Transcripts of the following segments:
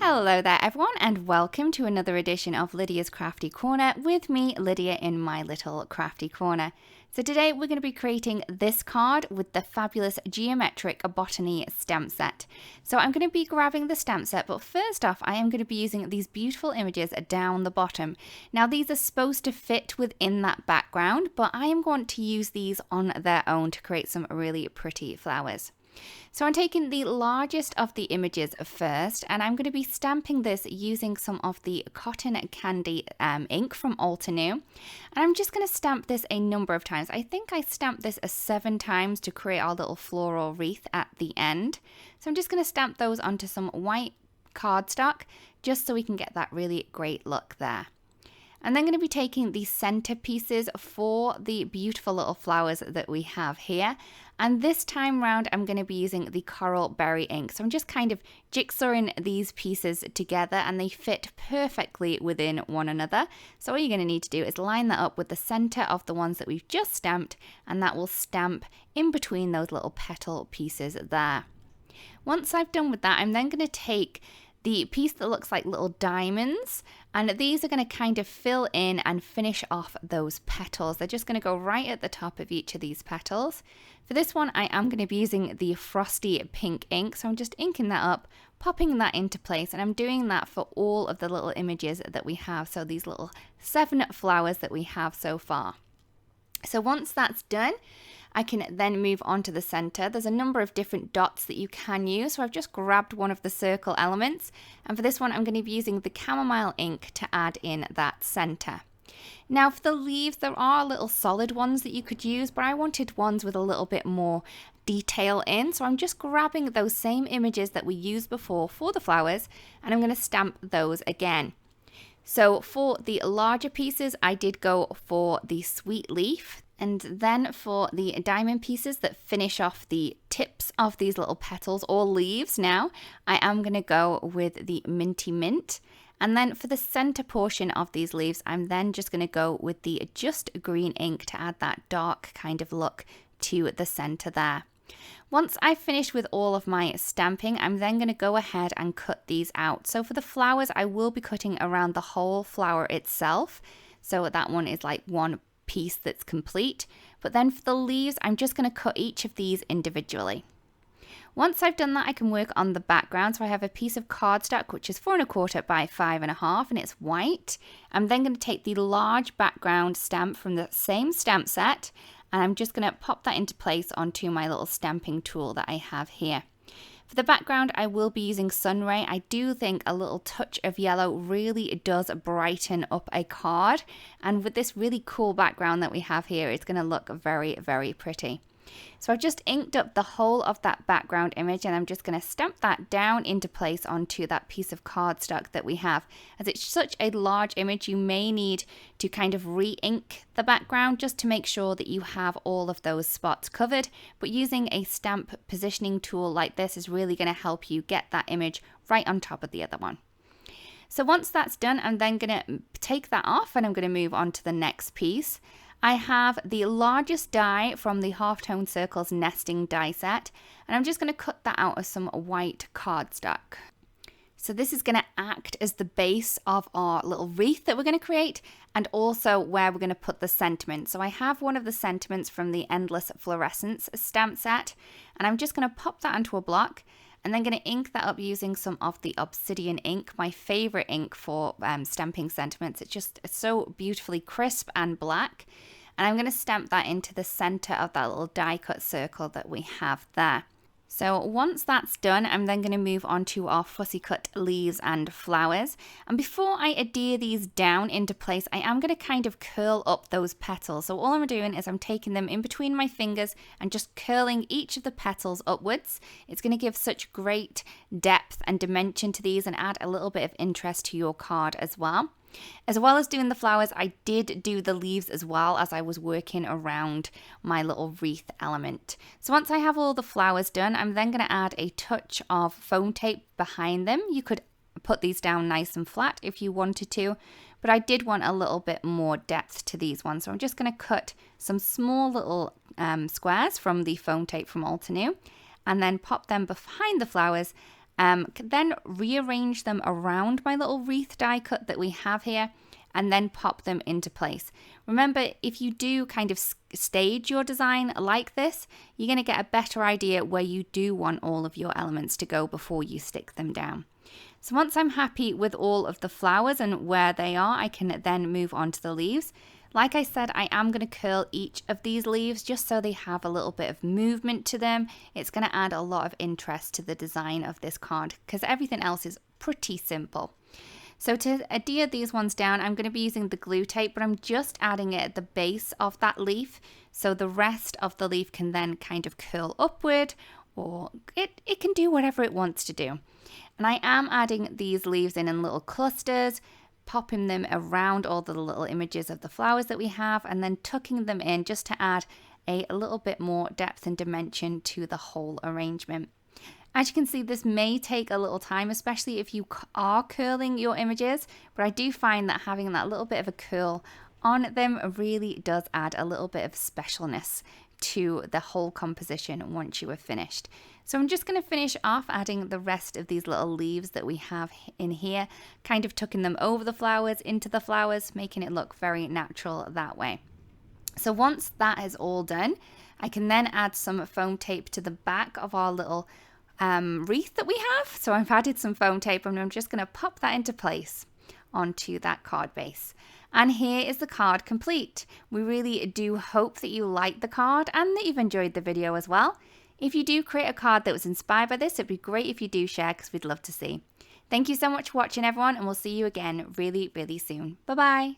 Hello there everyone and welcome to another edition of Lydia's Crafty Corner with me, Lydia, in my little crafty corner. So today we're going to be creating this card with the fabulous geometric Botany stamp set. So I'm going to be grabbing the stamp set, but first off I am going to be using these beautiful images down the bottom. Now these are supposed to fit within that background, but I am going to use these on their own to create some really pretty flowers. So I'm taking the largest of the images first, and I'm going to be stamping this using some of the cotton candy ink from Altenew. And I'm just going to stamp this a number of times. I think I stamped this 7 times to create our little floral wreath at the end. So I'm just going to stamp those onto some white cardstock just so we can get that really great look there. I'm then going to be taking the center pieces for the beautiful little flowers that we have here. And this time round, I'm going to be using the coral berry ink. So I'm just kind of jigsawing these pieces together and they fit perfectly within one another. So all you're going to need to do is line that up with the center of the ones that we've just stamped, and that will stamp in between those little petal pieces there. Once I've done with that, I'm then going to take the piece that looks like little diamonds, and these are going to kind of fill in and finish off those petals. They're just going to go right at the top of each of these petals. For this one, I am going to be using the Frosty pink ink, so I'm just inking that up, popping that into place, and I'm doing that for all of the little images that we have, so these little 7 flowers that we have so far. So once that's done, I can then move on to the center. There's a number of different dots that you can use. So I've just grabbed one of the circle elements. And for this one, I'm going to be using the chamomile ink to add in that center. Now for the leaves, there are little solid ones that you could use, but I wanted ones with a little bit more detail in. So I'm just grabbing those same images that we used before for the flowers, and I'm going to stamp those again. So for the larger pieces, I did go for the sweet leaf. And then for the diamond pieces that finish off the tips of these little petals or leaves now, I am going to go with the Minty Mint. And then for the center portion of these leaves, I'm then just going to go with the just green ink to add that dark kind of look to the center there. Once I've finished with all of my stamping, I'm then going to go ahead and cut these out. So for the flowers, I will be cutting around the whole flower itself. So that one is like one piece that's complete, but then for the leaves I'm just going to cut each of these individually. Once I've done that, I can work on the background. So I have a piece of cardstock which is 4 1/4 by 5 1/2 and it's white. I'm then going to take the large background stamp from the same stamp set, and I'm just going to pop that into place onto my little stamping tool that I have here. For the background, I will be using Sunray. I do think a little touch of yellow really does brighten up a card. And with this really cool background that we have here, it's going to look very, very pretty. So I've just inked up the whole of that background image, and I'm just going to stamp that down into place onto that piece of cardstock that we have. As it's such a large image, you may need to kind of re-ink the background just to make sure that you have all of those spots covered. But using a stamp positioning tool like this is really going to help you get that image right on top of the other one. So once that's done, I'm then going to take that off and I'm going to move on to the next piece. I have the largest die from the Halftone Circles nesting die set, and I'm just going to cut that out of some white cardstock. So this is going to act as the base of our little wreath that we're going to create, and also where we're going to put the sentiment. So I have one of the sentiments from the Endless Florescense stamp set, and I'm just going to pop that onto a block, and then going to ink that up using some of the obsidian ink, my favorite ink for stamping sentiments. It's so beautifully crisp and black. And I'm going to stamp that into the center of that little die cut circle that we have there. So once that's done, I'm then going to move on to our fussy cut leaves and flowers. And before I adhere these down into place, I am going to kind of curl up those petals. So all I'm doing is I'm taking them in between my fingers and just curling each of the petals upwards. It's going to give such great depth and dimension to these and add a little bit of interest to your card as well. As well as doing the flowers, I did do the leaves as well as I was working around my little wreath element. So once I have all the flowers done, I'm then going to add a touch of foam tape behind them. You could put these down nice and flat if you wanted to, but I did want a little bit more depth to these ones. So I'm just going to cut some small little squares from the foam tape from Altenew and then pop them behind the flowers Then rearrange them around my little wreath die cut that we have here, and then pop them into place. Remember, if you do kind of stage your design like this, you're going to get a better idea where you do want all of your elements to go before you stick them down. So once I'm happy with all of the flowers and where they are, I can then move on to the leaves. Like I said, I am going to curl each of these leaves just so they have a little bit of movement to them. It's going to add a lot of interest to the design of this card because everything else is pretty simple. So to adhere these ones down, I'm going to be using the glue tape, but I'm just adding it at the base of that leaf. So the rest of the leaf can then kind of curl upward, or it can do whatever it wants to do. And I am adding these leaves in little clusters, popping them around all the little images of the flowers that we have, and then tucking them in just to add a little bit more depth and dimension to the whole arrangement. As you can see, this may take a little time, especially if you are curling your images, but I do find that having that little bit of a curl on them really does add a little bit of specialness to the whole composition once you are finished. So I'm just going to finish off adding the rest of these little leaves that we have in here, kind of tucking them over the flowers, into the flowers, making it look very natural that way. So once that is all done, I can then add some foam tape to the back of our little wreath that we have. So I've added some foam tape and I'm just going to pop that into place onto that card base. And here is the card complete. We really do hope that you liked the card and that you've enjoyed the video as well. If you do create a card that was inspired by this, it'd be great if you do share because we'd love to see. Thank you so much for watching, everyone, and we'll see you again really, really soon. Bye-bye.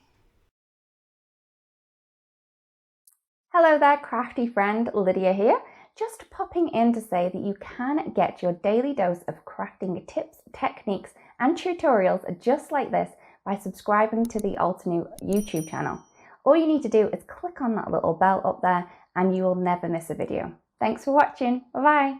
Hello there, crafty friend, Lydia here. Just popping in to say that you can get your daily dose of crafting tips, techniques, and tutorials just like this by subscribing to the Altenew YouTube channel. All you need to do is click on that little bell up there and you will never miss a video. Thanks for watching. Bye-bye.